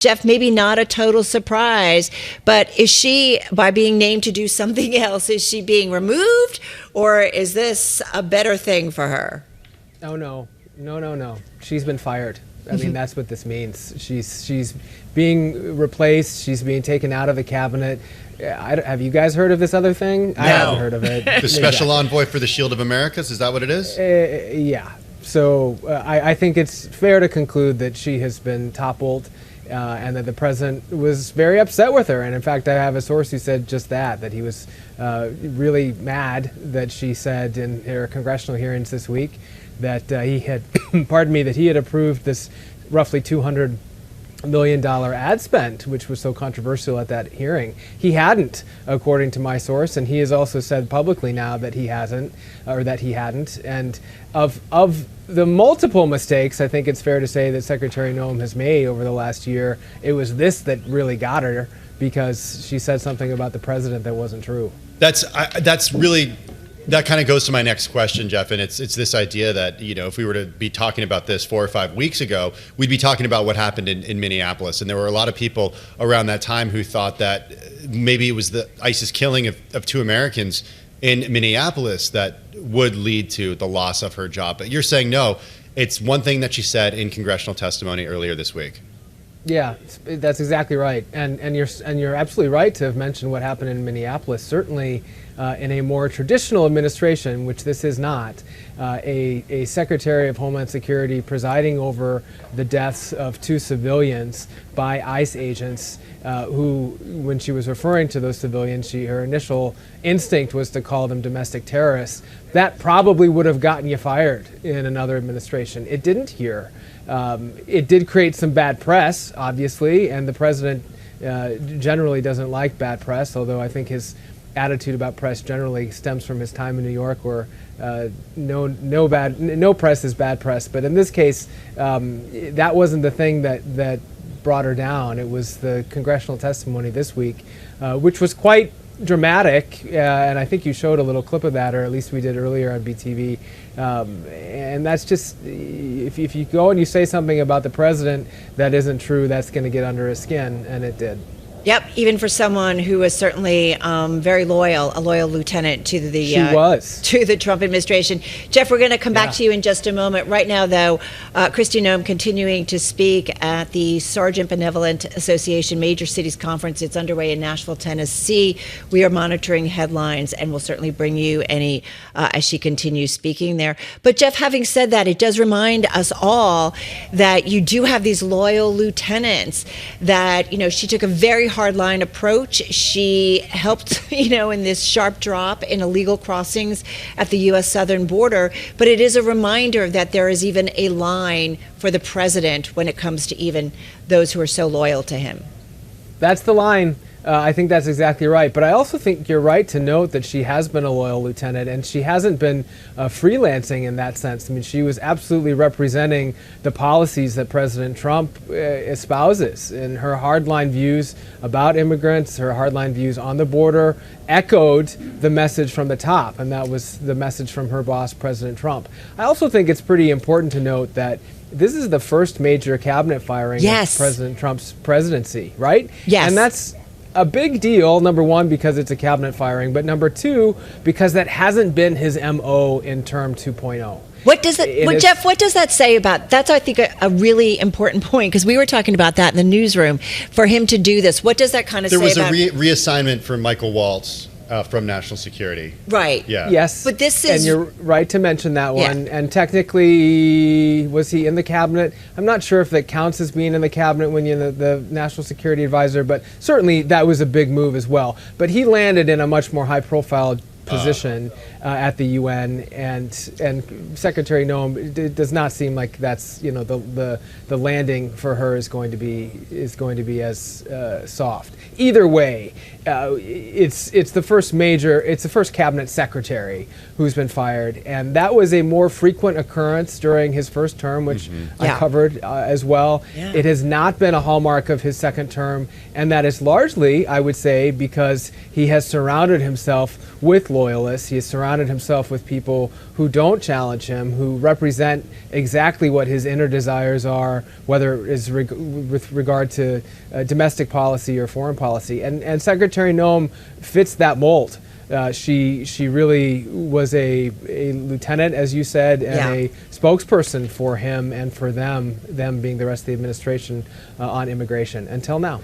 Jeff, maybe not a total surprise, but is she, by being named to do something else, is she being removed, or is this a better thing for her? Oh, no. She's been fired. I mean, that's what this means. She's being replaced. She's being taken out of the cabinet. Have you guys heard of this other thing? No. I haven't heard of it. The special envoy for the Shield of Americas, is that what it is? Yeah. So I think it's fair to conclude that she has been toppled. And that the president was very upset with her. And in fact, I have a source who said just that he was really mad that she said in her congressional hearings this week that he had, that he had approved this roughly $200 million ad spend, which was so controversial at that hearing. He hadn't, according to my source, and he has also said publicly now that he hasn't, or that he hadn't. And of the multiple mistakes, I think it's fair to say that Secretary Noem has made over the last year, it was this that really got her, because she said something about the president that wasn't true. That kind of goes to my next question, Jeff, and it's this idea that, if we were to be talking about this 4 or 5 weeks ago, we'd be talking about what happened in Minneapolis. And there were a lot of people around that time who thought that maybe it was the ISIS killing of 2 Americans in Minneapolis that would lead to the loss of her job. But you're saying no, it's one thing that she said in congressional testimony earlier this week. Yeah, that's exactly right, and you're absolutely right to have mentioned what happened in Minneapolis. Certainly, in a more traditional administration, which this is not, a Secretary of Homeland Security presiding over the deaths of 2 civilians by ICE agents, who, when she was referring to those civilians, her initial instinct was to call them domestic terrorists. That probably would have gotten you fired in another administration. It didn't here. It did create some bad press, obviously, and the president generally doesn't like bad press, although I think his attitude about press generally stems from his time in New York, where no press is bad press. But in this case, that wasn't the thing that brought her down. It was the congressional testimony this week, which was quite dramatic, and I think you showed a little clip of that, or at least we did earlier on BTV. And that's just, if you go and you say something about the president that isn't true, that's going to get under his skin, and it did. Yep, even for someone who was certainly very loyal, a loyal lieutenant to the to the Trump administration. Jeff, we're going to come back to you in just a moment. Right now, though, Kristi Noem continuing to speak at the Sergeant Benevolent Association Major Cities Conference. It's underway in Nashville, Tennessee. We are monitoring headlines, and we'll certainly bring you any as she continues speaking there. But Jeff, having said that, it does remind us all that you do have these loyal lieutenants that, she took a very hardline approach. She helped, in this sharp drop in illegal crossings at the U.S. southern border. But it is a reminder that there is even a line for the president when it comes to even those who are so loyal to him. That's the line. I think that's exactly right. But I also think you're right to note that she has been a loyal lieutenant, and she hasn't been freelancing in that sense. I mean, she was absolutely representing the policies that President Trump espouses, and her hardline views about immigrants, her hardline views on the border, echoed the message from the top, and that was the message from her boss, President Trump. I also think it's pretty important to note that this is the first major cabinet firing of President Trump's presidency, right? Yes. And that's a big deal, number one, because it's a cabinet firing, but number two, because that hasn't been his MO in term 2.0. What does that, Jeff, what does that say about, that's, I think, a really important point, because we were talking about that in the newsroom, for him to do this. What does that kind of say about... There was a reassignment for Michael Waltz from National Security. Right. Yeah. Yes. But this is... And you're right to mention that one. Yeah. And technically, was he in the cabinet? I'm not sure if that counts as being in the cabinet when you're the National Security Advisor, but certainly that was a big move as well. But he landed in a much more high-profile position at the UN, and Secretary Noem, it does not seem like that's the landing for her is going to be as soft. Either way, it's the first cabinet secretary who's been fired, and that was a more frequent occurrence during his first term, which I covered as well. Yeah. It has not been a hallmark of his second term, and that is largely, I would say, because he has surrounded himself with loyalists. He has surrounded himself with people who don't challenge him, who represent exactly what his inner desires are, whether it's with regard to domestic policy or foreign policy. And Secretary Noem fits that mold. She really was a lieutenant, as you said, and a spokesperson for him and for them being the rest of the administration on immigration until now.